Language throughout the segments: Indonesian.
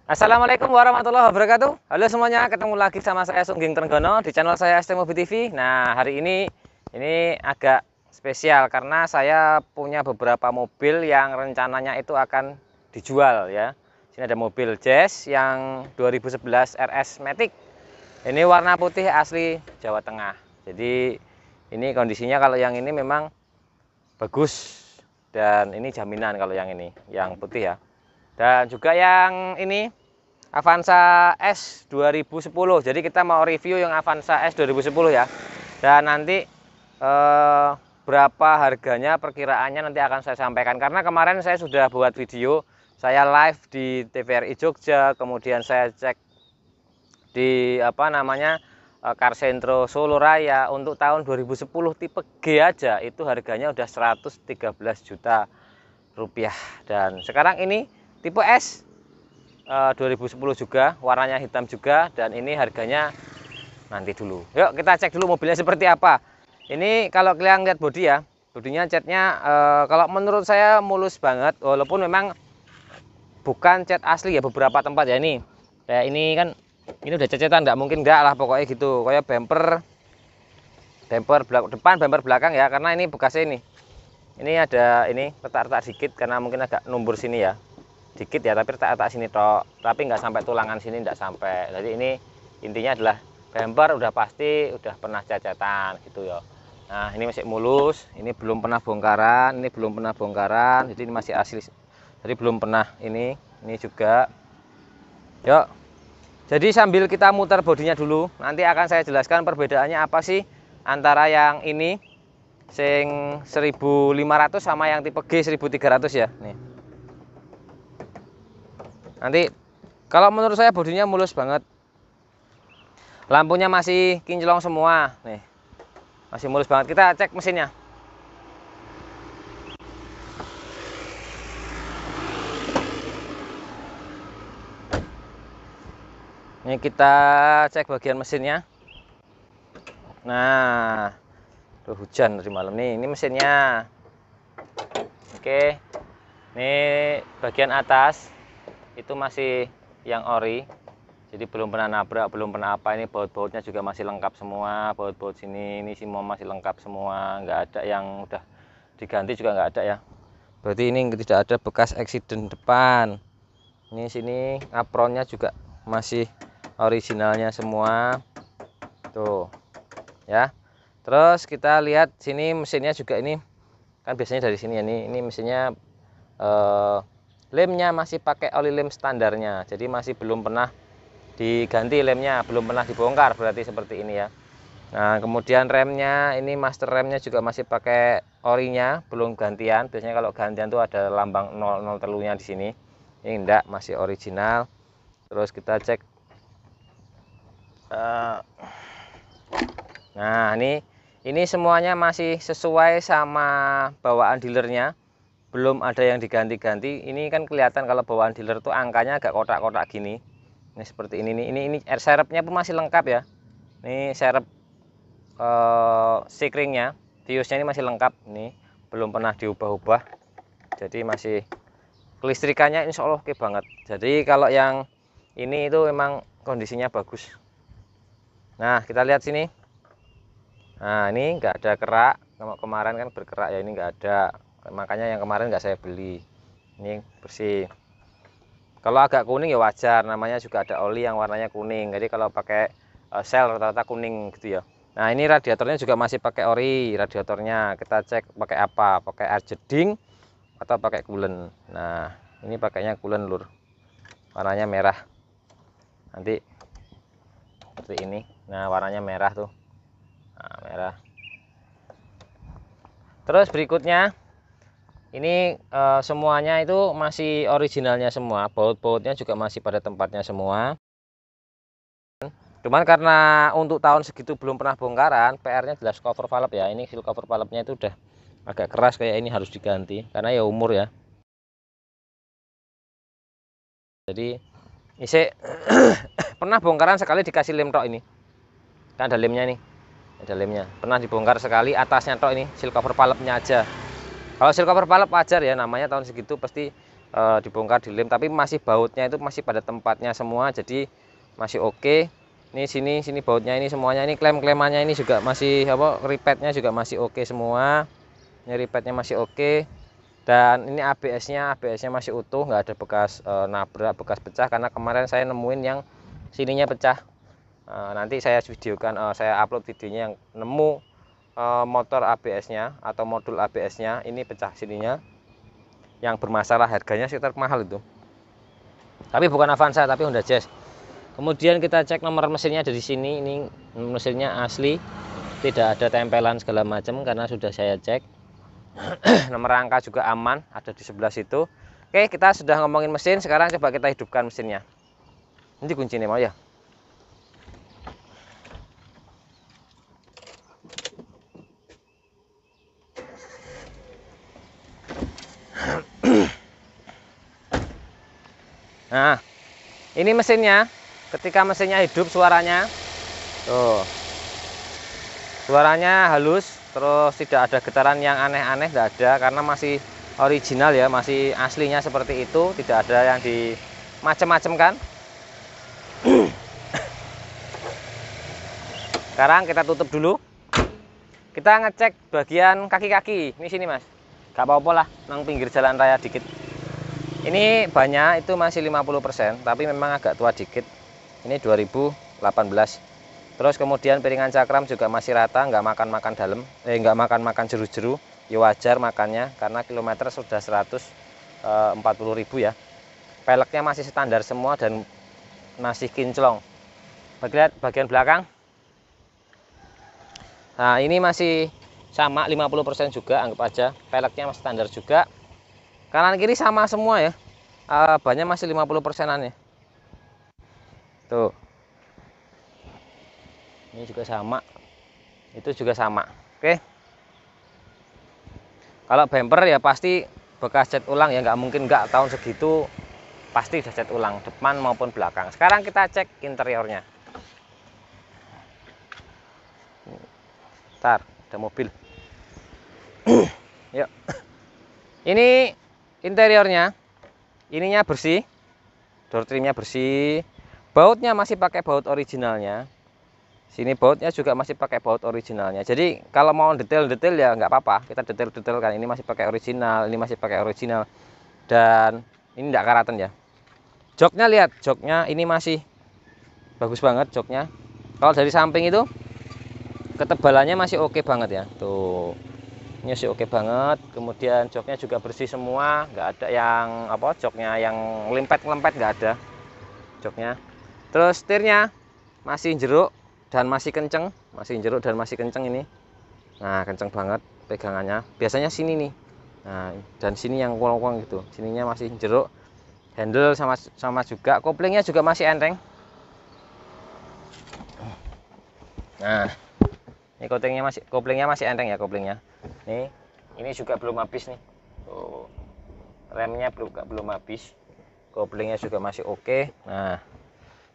Assalamualaikum warahmatullahi wabarakatuh. Halo semuanya, ketemu lagi sama saya Sungging Trenggono di channel saya ST Mobi TV. Nah, hari ini agak spesial karena saya punya beberapa mobil yang rencananya itu akan dijual ya. Sini ada mobil Jazz yang 2011 RS Matic. Ini warna putih asli Jawa Tengah. Jadi ini kondisinya kalau yang ini memang bagus dan ini jaminan kalau yang ini, yang putih ya. Dan juga yang ini Avanza S 2010. Jadi kita mau review yang Avanza S 2010 ya. Dan nanti berapa harganya, perkiraannya nanti akan saya sampaikan. Karena kemarin saya sudah buat video, saya live di TVRI Jogja, kemudian saya cek di Car Centro Solo Raya untuk tahun 2010 tipe G aja itu harganya udah 113 juta rupiah. Dan sekarang ini tipe S 2010 juga, warnanya hitam juga, dan ini harganya nanti dulu. Yuk kita cek dulu mobilnya seperti apa. Ini kalau kalian lihat bodi ya, bodinya catnya kalau menurut saya mulus banget, walaupun memang bukan cat asli ya beberapa tempat ya. Ini kayak ini kan, ini udah cecetan, nggak mungkin enggak lah pokoknya gitu. Kayak bumper depan, bumper belakang ya, karena ini bekasnya ini ada ini retak-retak dikit karena mungkin agak numbur sini ya, dikit ya, tapi retak-retak sini tok, tapi nggak sampai tulangan sini, nggak sampai. Jadi ini intinya adalah bumper udah pasti udah pernah cacatan gitu ya. Nah ini masih mulus, ini belum pernah bongkaran, ini belum pernah bongkaran, jadi ini masih asli, jadi belum pernah ini juga. Yuk, jadi sambil kita muter bodinya dulu, nanti akan saya jelaskan perbedaannya apa sih antara yang ini sing 1500 sama yang tipe G 1300 ya. Nih. Nanti kalau menurut saya bodinya mulus banget. Lampunya masih kinclong semua, nih. Masih mulus banget. Kita cek mesinnya. Ini kita cek bagian mesinnya. Nah, hujan dari malam nih. Ini mesinnya. Oke. Ini bagian atas itu masih yang ori. Jadi belum pernah nabrak, belum pernah apa. Ini baut-bautnya juga masih lengkap semua. Baut-baut sini, ini semua masih lengkap semua. Nggak ada yang udah diganti juga nggak ada ya. Berarti ini tidak ada bekas eksiden depan. Ini sini apronnya juga masih originalnya semua. Tuh. Ya. Terus kita lihat sini mesinnya juga, ini kan biasanya dari sini ya, ini mesinnya lemnya masih pakai oli lem standarnya. Jadi masih belum pernah diganti lemnya, belum pernah dibongkar, berarti seperti ini ya. Nah, kemudian remnya, ini master remnya juga masih pakai orinya, belum gantian. Biasanya kalau gantian tuh ada lambang 00 telunya di sini. Ini enggak, masih original. Terus kita cek. Nah, ini semuanya masih sesuai sama bawaan dealernya. Belum ada yang diganti-ganti. Ini kan kelihatan kalau bawaan dealer tuh angkanya agak kotak-kotak gini. Ini seperti ini nih. Ini air serepnya pun masih lengkap ya. Ini serep sikringnya, fuse-nya ini masih lengkap. Ini belum pernah diubah-ubah. Jadi masih kelistrikannya insya Allah oke banget. Jadi kalau yang ini itu memang kondisinya bagus. Nah, kita lihat sini. Nah, ini nggak ada kerak. Kemarin kan berkerak ya, ini nggak ada. Makanya yang kemarin nggak saya beli. Ini bersih. Kalau agak kuning ya wajar, namanya juga ada oli yang warnanya kuning. Jadi kalau pakai sel rata-rata kuning gitu ya. Nah, ini radiatornya juga masih pakai ori. Radiatornya kita cek pakai apa? Pakai air jeding atau pakai coolant. Nah, ini pakainya coolant lur. Warnanya merah. Nanti seperti ini. Nah, warnanya merah tuh. Nah, merah. Terus berikutnya ini semuanya itu masih originalnya semua, baut-bautnya juga masih pada tempatnya semua. Cuman karena untuk tahun segitu belum pernah bongkaran, PR-nya jelas cover valve ya. Ini seal cover valve-nya itu udah agak keras, kayak ini harus diganti karena ya umur ya. Jadi ini pernah bongkaran sekali, dikasih lem tok ini. Kan ada lemnya nih. Ada lemnya. Pernah dibongkar sekali, atasnya tok ini seal cover valve-nya aja. Kalau seal cover valve wajar ya, namanya tahun segitu pasti dibongkar dilem, tapi masih bautnya itu masih pada tempatnya semua, jadi masih oke. Ini sini bautnya ini semuanya, ini klem-klemannya ini juga masih apa, ripetnya juga masih oke semua. Ini ripetnya masih oke. Dan ini ABS-nya masih utuh, nggak ada bekas nabrak, bekas pecah, karena kemarin saya nemuin yang sininya pecah. Nanti saya videokan, saya upload videonya yang nemu motor ABS-nya atau modul ABS-nya ini pecah sininya, yang bermasalah, harganya sekitar mahal itu. Tapi bukan Avanza, tapi Honda Jazz. Kemudian kita cek nomor mesinnya dari sini. Ini mesinnya asli, tidak ada tempelan segala macam karena sudah saya cek. Nomor rangka juga aman, ada di sebelah situ. Oke, kita sudah ngomongin mesin, sekarang coba kita hidupkan mesinnya. Ini kuncinya mau ya. Nah, ini mesinnya. Ketika mesinnya hidup, suaranya tuh, suaranya halus, terus tidak ada getaran yang aneh-aneh, tidak ada, karena masih original ya, masih aslinya seperti itu, tidak ada yang di macam-macam kan. Sekarang kita tutup dulu, kita ngecek bagian kaki-kaki. Ini sini mas, gak apa-apa lah, nang pinggir jalan raya dikit. Ini banyak itu masih 50%, tapi memang agak tua dikit. Ini 2018. Terus kemudian piringan cakram juga masih rata, nggak makan dalam, nggak makan jeru-jeru. Ya wajar makannya karena kilometer sudah 140.000 ya. Peleknya masih standar semua dan masih kinclong. Bagian belakang. Nah, ini masih sama 50% juga, anggap aja. Peleknya masih standar juga. Kanan kiri sama semua ya. Bannya masih 50%-an ya. Tuh. Ini juga sama. Itu juga sama. Oke. Kalau bumper ya pasti bekas cat ulang ya, nggak mungkin nggak, tahun segitu pasti udah cat ulang, depan maupun belakang. Sekarang kita cek interiornya. Ntar ada mobil. Yuk. Ini interiornya, ininya bersih, door trimnya bersih, bautnya masih pakai baut originalnya. Sini bautnya juga masih pakai baut originalnya. Jadi kalau mau detail-detail ya nggak apa-apa, kita detail-detail kan. Ini masih pakai original, ini masih pakai original, dan ini nggak karatan ya. Joknya lihat, joknya ini masih bagus banget joknya. Kalau dari samping itu ketebalannya masih oke banget ya. Tuh, ini masih oke banget. Kemudian joknya juga bersih semua, nggak ada yang apa, joknya yang lempet-lempet, nggak ada joknya. Terus setirnya masih jeruk dan masih kenceng, ini. Nah, kenceng banget pegangannya. Biasanya sini nih. Nah, dan sini yang kuang-kuang gitu. Sininya masih jeruk. Handle sama juga, koplingnya juga masih enteng. Nah, ini koplingnya masih enteng ya koplingnya. Nih, ini juga belum habis nih. Tuh, remnya belum habis. Koplingnya juga masih oke. Nah,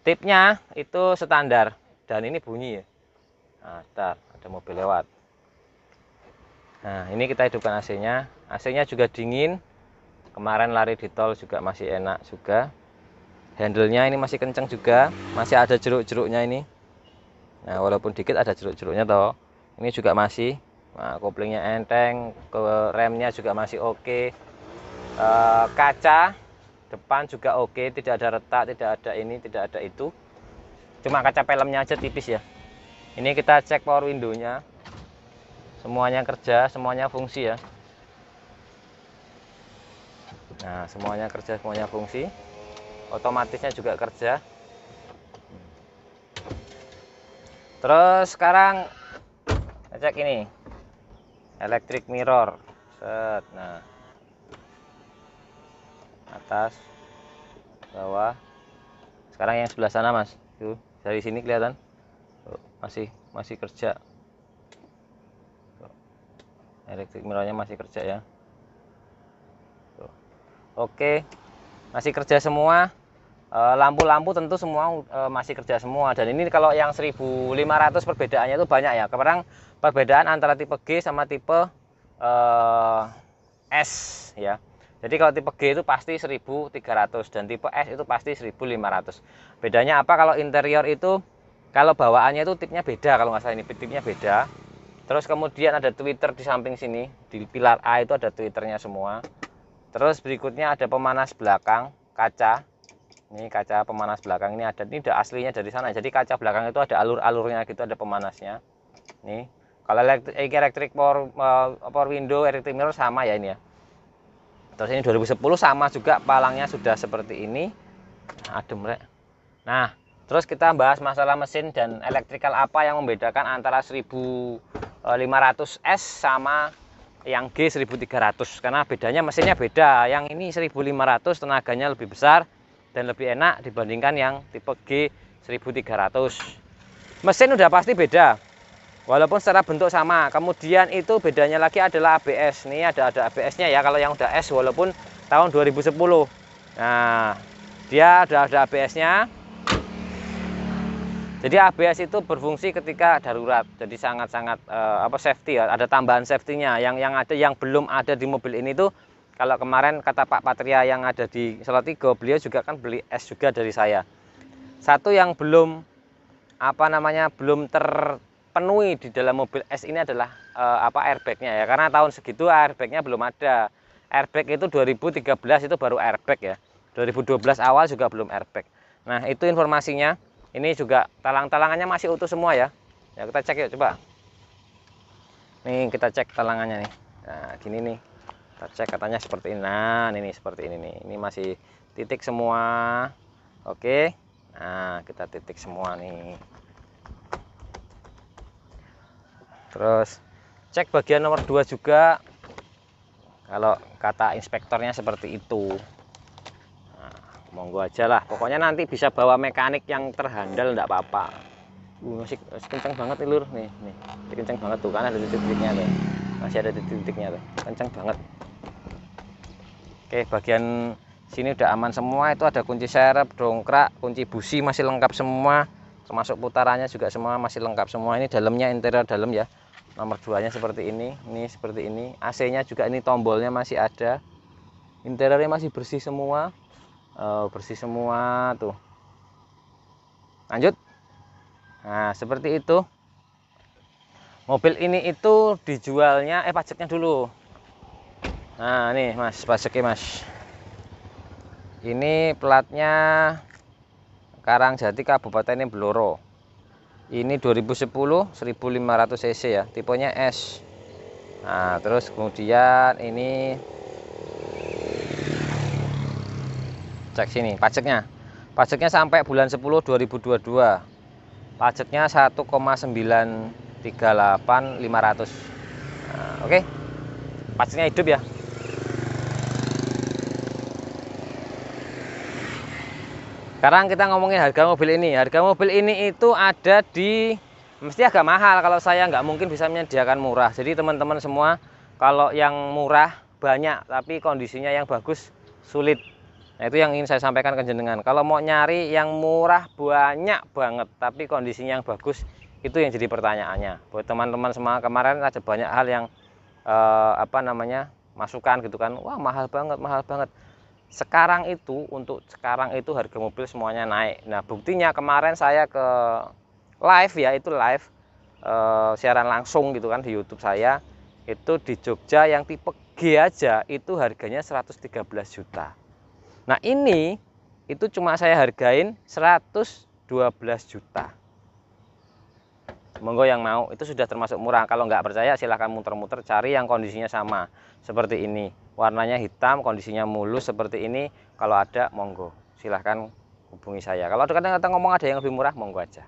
tipnya itu standar dan ini bunyi ya. Nah, ntar ada mobil lewat. Nah, ini kita hidupkan AC-nya. AC-nya juga dingin. Kemarin lari di tol juga masih enak juga. Handle-nya ini masih kenceng juga, masih ada jeruk-jeruknya ini. Nah, walaupun dikit ada jeruk-jeruknya toh. Ini juga masih. Nah, koplingnya enteng, ke remnya juga masih oke. Kaca depan juga oke, tidak ada retak, tidak ada ini, tidak ada itu. Cuma kaca pelemnya aja tipis ya. Ini kita cek power window-nya. Semuanya kerja, semuanya fungsi ya. Nah, semuanya kerja, semuanya fungsi. Otomatisnya juga kerja. Terus sekarang cek ini electric mirror. Set. Nah, atas, bawah. Sekarang yang sebelah sana mas, tuh dari sini kelihatan. Tuh, masih kerja. Tuh. Electric mirrornya masih kerja ya. Tuh. Oke, masih kerja semua. Lampu-lampu tentu semua masih kerja semua. Dan ini kalau yang 1500 perbedaannya itu banyak ya. Sekarang perbedaan antara tipe G sama tipe S ya. Jadi kalau tipe G itu pasti 1300 dan tipe S itu pasti 1500. Bedanya apa? Kalau interior itu, kalau bawaannya itu tipnya beda, kalau nggak salah ini tipnya beda. Terus kemudian ada tweeter di samping sini, di pilar A itu ada tweeternya semua. Terus berikutnya ada pemanas belakang kaca. Ini kaca pemanas belakang ini ada, ini udah aslinya dari sana. Jadi kaca belakang itu ada alur-alurnya gitu, ada pemanasnya. Nih, kalau electric power window, electric mirror sama ya ini ya. Terus ini 2010 sama juga, palangnya sudah seperti ini. Adem rek. Nah, terus kita bahas masalah mesin dan elektrikal apa yang membedakan antara 1500S sama yang G 1300. Karena bedanya mesinnya beda. Yang ini 1500 tenaganya lebih besar dan lebih enak dibandingkan yang tipe G 1300. Mesin udah pasti beda, walaupun secara bentuk sama. Kemudian itu bedanya lagi adalah ABS. Ini ada ABS-nya ya kalau yang udah S, walaupun tahun 2010. Nah, dia ada ABS-nya. Jadi ABS itu berfungsi ketika darurat. Jadi sangat-sangat safety ya. Ada tambahan safety-nya. Yang belum ada di mobil ini tuh, kalau kemarin kata Pak Patria yang ada di Salatiga, beliau juga kan beli S juga dari saya. Satu yang belum belum terpenuhi di dalam mobil S ini adalah airbagnya ya, karena tahun segitu airbagnya belum ada. Airbag itu 2013 itu baru airbag ya, 2012 awal juga belum airbag. Nah itu informasinya. Ini juga talang-talangannya masih utuh semua ya. Ya kita cek yuk, coba nih, kita cek talangannya nih. Nah gini nih, kita cek katanya seperti ini. Nah ini seperti ini nih, ini masih titik semua. Oke, nah kita titik semua nih. Terus cek bagian nomor 2 juga, kalau kata inspektornya seperti itu. Nah, monggo aja lah, pokoknya nanti bisa bawa mekanik yang terhandal enggak apa-apa. Masih kencang banget nih lur, nih kencang banget tuh, kan ada titik-titiknya tuh, masih ada titik-titiknya tuh, kencang banget. Oke, bagian sini udah aman semua. Itu ada kunci serep, dongkrak, kunci busi masih lengkap semua, termasuk putarannya juga semua masih lengkap semua. Ini dalamnya, interior dalam ya, nomor 2 nya seperti ini seperti ini. AC nya juga ini tombolnya masih ada, interiornya masih bersih semua. Bersih semua tuh. Lanjut. Nah seperti itu. Mobil ini itu dijualnya pajaknya dulu. Nah nih mas, pajaknya mas, ini platnya Karangjati Kabupaten Blora. Ini 2010 1500 cc ya, tipenya S. Nah terus kemudian ini cek sini pajaknya. Pajaknya sampai bulan 10 2022. Pajaknya 1,938.500. Nah, oke. Pajaknya hidup ya. Sekarang kita ngomongin harga mobil ini. Harga mobil ini itu ada di, mesti agak mahal, kalau saya nggak mungkin bisa menyediakan murah. Jadi teman-teman semua, kalau yang murah banyak tapi kondisinya yang bagus sulit. Nah itu yang ingin saya sampaikan ke jenengan. Kalau mau nyari yang murah banyak banget tapi kondisinya yang bagus, itu yang jadi pertanyaannya. Buat teman-teman semua, kemarin ada banyak hal yang masukan gitu kan, wah mahal banget. Sekarang itu, untuk sekarang itu harga mobil semuanya naik. Nah buktinya kemarin saya ke live ya, itu live siaran langsung gitu kan di YouTube saya. Itu di Jogja yang tipe G aja itu harganya 113 juta. Nah ini itu cuma saya hargain 112 juta. Monggo yang mau, itu sudah termasuk murah. Kalau nggak percaya silahkan muter-muter cari yang kondisinya sama seperti ini, warnanya hitam, kondisinya mulus seperti ini. Kalau ada monggo silahkan hubungi saya. Kalau kadang-kadang ngomong ada yang lebih murah, monggo aja,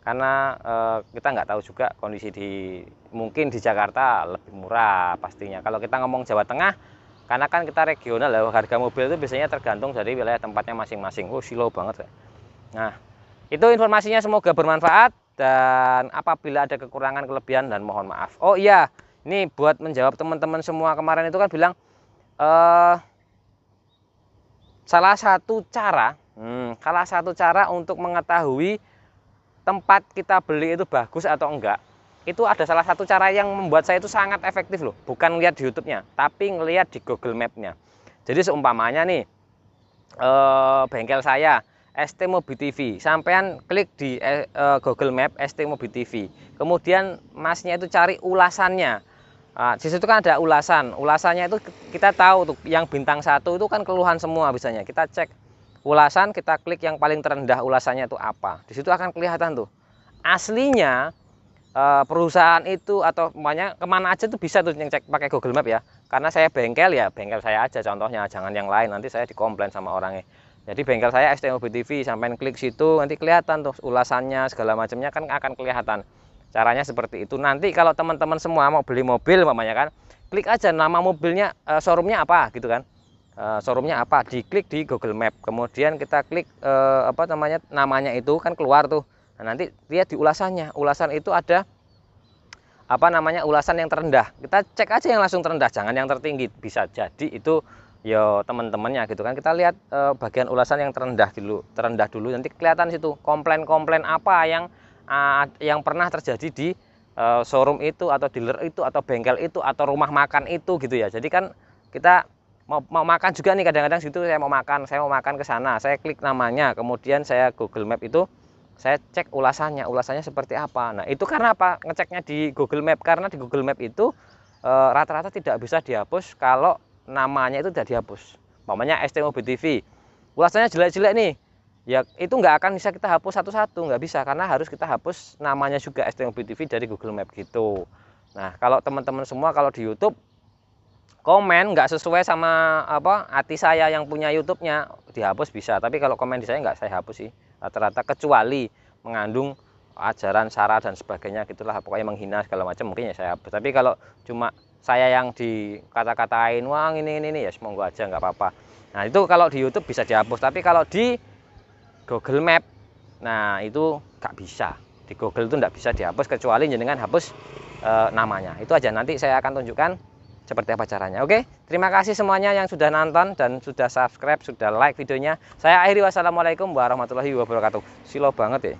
karena kita nggak tahu juga kondisi mungkin di Jakarta lebih murah pastinya. Kalau kita ngomong Jawa Tengah, karena kan kita regional ya, harga mobil itu biasanya tergantung dari wilayah tempatnya masing-masing. Silo banget. Nah itu informasinya, semoga bermanfaat. Dan apabila ada kekurangan kelebihan dan mohon maaf. Oh iya, ini buat menjawab teman-teman semua kemarin itu kan bilang salah satu cara untuk mengetahui tempat kita beli itu bagus atau enggak, itu ada salah satu cara yang membuat saya itu sangat efektif loh. Bukan ngeliat di YouTube-nya, tapi ngeliat di Google Map-nya. Jadi seumpamanya nih bengkel saya ST Mobi TV, sampean klik di Google Map ST Mobi TV, kemudian masnya itu cari ulasannya. Nah, di situ kan ada ulasannya itu kita tahu tuh yang bintang 1 itu kan keluhan semua biasanya. Kita cek ulasan, kita klik yang paling terendah ulasannya itu apa. Di situ akan kelihatan tuh aslinya perusahaan itu atau semuanya kemana aja tuh bisa tuh yang cek pakai Google Map ya. Karena saya bengkel ya, bengkel saya aja contohnya, jangan yang lain nanti saya dikomplain sama orangnya. Jadi bengkel saya ST Mobi TV, sampai klik situ nanti kelihatan tuh ulasannya segala macamnya kan akan kelihatan. Caranya seperti itu. Nanti kalau teman-teman semua mau beli mobil namanya kan, klik aja nama mobilnya, showroomnya apa gitu kan. Showroomnya apa, diklik di Google Map, kemudian kita klik namanya itu kan keluar tuh. Nah, nanti lihat di ulasannya, ulasan itu ada ulasan yang terendah. Kita cek aja yang langsung terendah, jangan yang tertinggi. Bisa jadi itu ya teman-temannya gitu kan. Kita lihat bagian ulasan yang terendah dulu, nanti kelihatan situ komplain-komplain apa yang pernah terjadi di showroom itu atau dealer itu atau bengkel itu atau rumah makan itu gitu ya. Jadi kan kita mau makan juga nih, kadang-kadang situ saya mau makan ke sana, saya klik namanya, kemudian saya Google Map itu saya cek ulasannya seperti apa. Nah itu karena apa ngeceknya di Google Map, karena di Google Map itu rata-rata tidak bisa dihapus kalau namanya itu tidak dihapus. Namanya ST Mobi TV, ulasannya jelek-jelek nih ya, itu nggak akan bisa kita hapus satu-satu, nggak bisa, karena harus kita hapus namanya juga ST Mobi TV dari Google Map gitu. Nah kalau teman-teman semua kalau di YouTube komen nggak sesuai sama hati saya yang punya YouTube-nya, dihapus bisa, tapi kalau komen di saya nggak saya hapus sih rata-rata, kecuali mengandung ajaran sara dan sebagainya gitulah, pokoknya menghina segala macam mungkin ya saya hapus. Tapi kalau cuma saya yang dikata-katain wah ini ya monggo aja, nggak apa-apa. Nah itu kalau di YouTube bisa dihapus, tapi kalau di Google Map nah itu nggak bisa, di Google itu nggak bisa dihapus kecuali jenengan hapus namanya. Itu aja, nanti saya akan tunjukkan seperti apa caranya. Oke, terima kasih semuanya yang sudah nonton dan sudah subscribe, sudah like videonya. Saya akhiri, wassalamualaikum warahmatullahi wabarakatuh. Silo banget ya.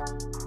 Bye.